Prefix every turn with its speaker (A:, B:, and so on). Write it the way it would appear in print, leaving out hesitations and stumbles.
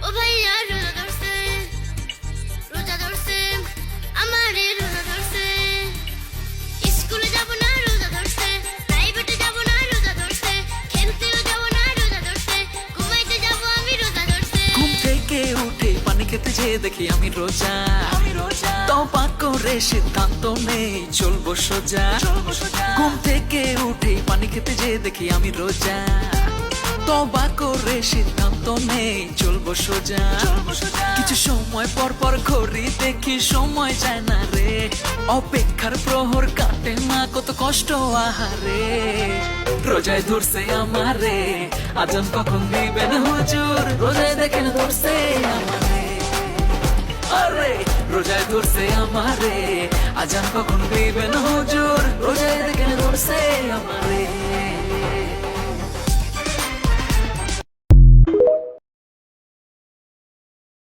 A: ও ভাইয়া রোজা ধরছে, রোজা ধরছে, আমারে রোজা ধরছে। স্কুলে যাব না রোজা ধরছে, প্রাইভেটে যাব না রোজা ধরছে, খেলতেও যাব না রোজা ধরছে, ঘুমাইতে যাব আমি রোজা ধরছে।
B: ঘুম থেকে উঠে পানি খেতে যেয়ে দেখি আমি রোজা, তওবা করে সিদ্ধান্ত নেই চলবো সোজা। ঘুম থেকে উঠে পানি খেতে যেয়ে দেখি আমি রোজা, তওবা করে সিদ্ধান্ত নেই চলবো সোজা। কিছু সময় পর পর ঘড়ি দেখি সময় যায় না রে, অপেক্ষার প্রহর কাটে না কত কষ্ট আহারে। রোজায় ধরছে আমারে, আজান কখন দিবেন হুজুর, রোজায় দেখেন ধরছে আমারে। আরে রোজায় ধরছে আমারে, আজান কখন দিবেন হুজুর, রোজায় দেখেন ধরছে আমারে।